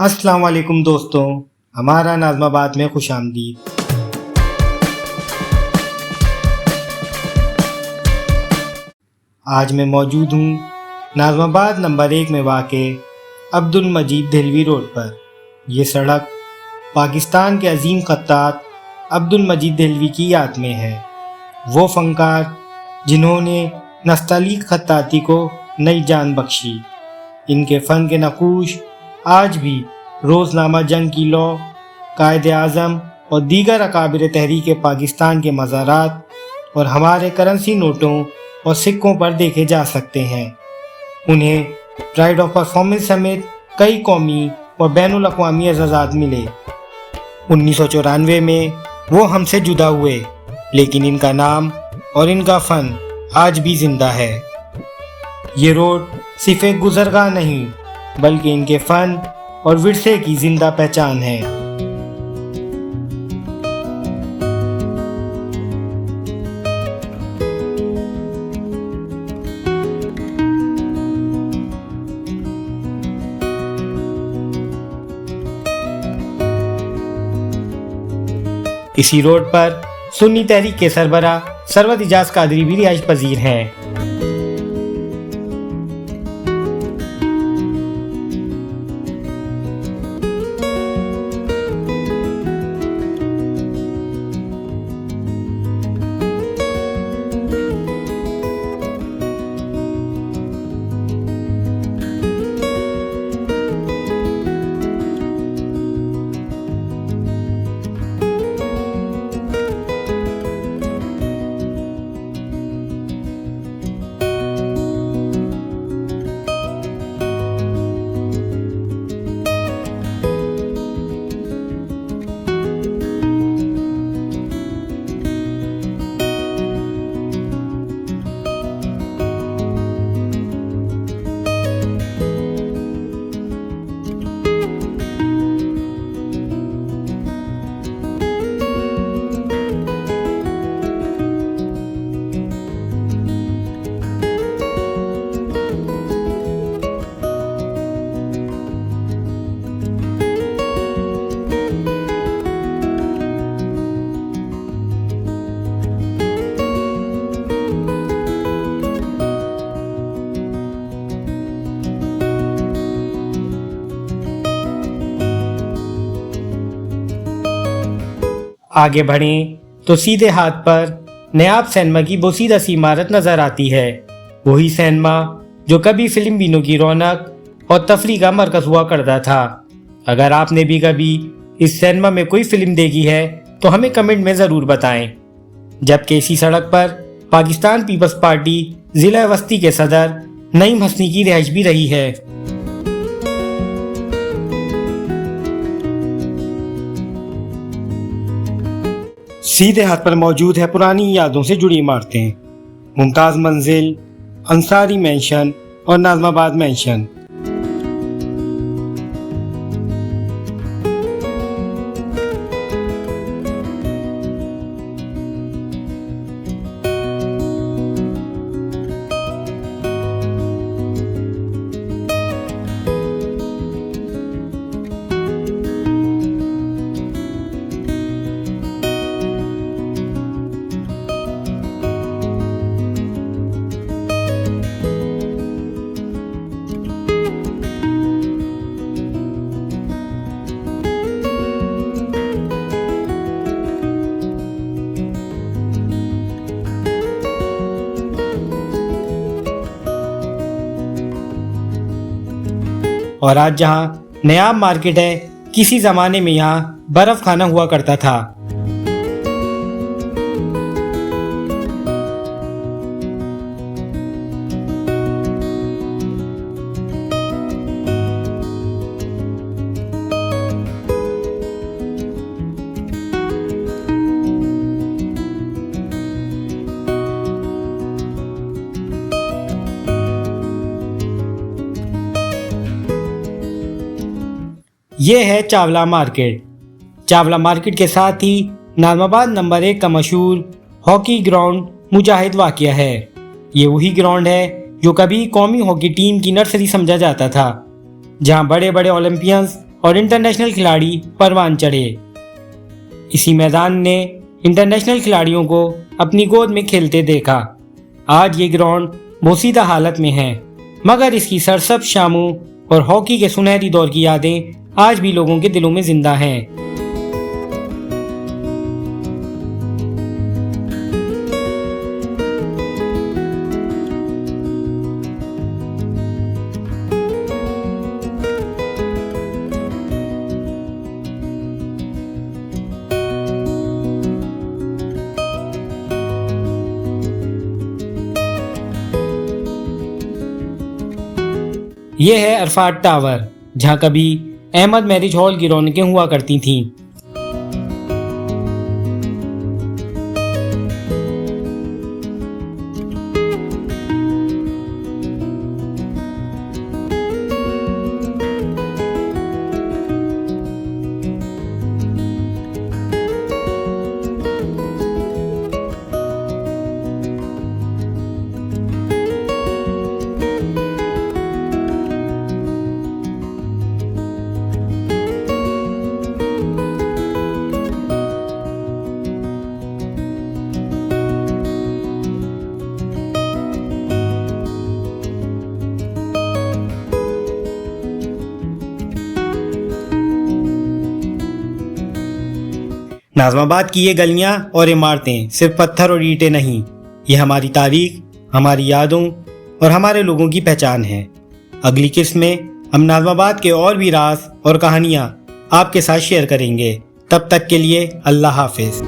अस्सलाम वालेकुम दोस्तों, हमारा नाज़माबाद में खुशामदीद। आज मैं मौजूद हूँ नाज़माबाद नंबर 1 में वाक़े अब्दुल मजीद देहलवी रोड पर। ये सड़क पाकिस्तान के अजीम खत्तात अब्दुल मजीद देहलवी की याद में है। वो फ़नकार जिन्होंने नस्तालीक खत्ताती को नई जान बख्शी। इनके फ़न के नक़ूश आज भी रोज़नामा जंग की लौ, कायद-ए-आज़म और दीगर अकाबिर तहरीक पाकिस्तान के मज़ारात और हमारे करेंसी नोटों और सिक्कों पर देखे जा सकते हैं। उन्हें प्राइड ऑफ परफॉर्मेंस समेत कई कौमी और बैनुल अक़वामी एज़ाज़ात मिले। 1994 में वो हमसे जुदा हुए, लेकिन इनका नाम और इनका फ़न आज भी ज़िंदा है। ये रोड सिर्फ़ एक गुज़रगाह नहीं, बल्कि इनके फ़न और विरसे की जिंदा पहचान है। इसी रोड पर सुन्नी तहरीक के सरबराह सरवत इजाज कादरी भी रिहाइश पजीर हैं। आगे बढ़ें तो सीधे हाथ पर नयाब सिनेमा की बोसीदा सी इमारत नजर आती है। वही सिनेमा जो कभी फिल्म बीनों की रौनक और तफरी का मरकज हुआ करता था। अगर आपने भी कभी इस सिनेमा में कोई फिल्म देखी है तो हमें कमेंट में ज़रूर बताएं। जबकि इसी सड़क पर पाकिस्तान पीपल्स पार्टी ज़िला वस्ती के सदर नईम हसनी की रिहाइश भी रही है। सीधे हाथ पर मौजूद है पुरानी यादों से जुड़ी इमारतें, मुमताज़ मंजिल, अंसारी मेंशन और नाज़माबाद मेंशन। और आज जहाँ नयाब मार्केट है, किसी ज़माने में यहाँ बर्फ़ खाना हुआ करता था। ये है चावला मार्केट। चावला मार्केट के साथ ही नाज़माबाद नंबर 1 का मशहूर हॉकी ग्राउंड मुजाहिद वाक़या है। ये वही ग्राउंड है जो कभी कौमी हॉकी टीम की नर्सरी समझा जाता था, जहां बड़े बड़े ओलंपियंस और इंटरनेशनल खिलाड़ी परवान चढ़े। इसी मैदान ने इंटरनेशनल खिलाड़ियों को अपनी गोद में खेलते देखा। आज ये ग्राउंड बोसीदा हालत में है, मगर इसकी सरसब्ज शामों और हॉकी के सुनहरी दौर की यादें आज भी लोगों के दिलों में जिंदा हैं। ये है अरफात टावर, जहाँ कभी अहमद मैरिज हॉल की रौनकें हुआ करती थीं। नाज़िमाबाद की ये गलियां और इमारतें सिर्फ पत्थर और ईंटें नहीं, ये हमारी तारीख, हमारी यादों और हमारे लोगों की पहचान है। अगली किस्त में हम नाज़िमाबाद के और भी राज और कहानियां आपके साथ शेयर करेंगे। तब तक के लिए अल्लाह हाफिज।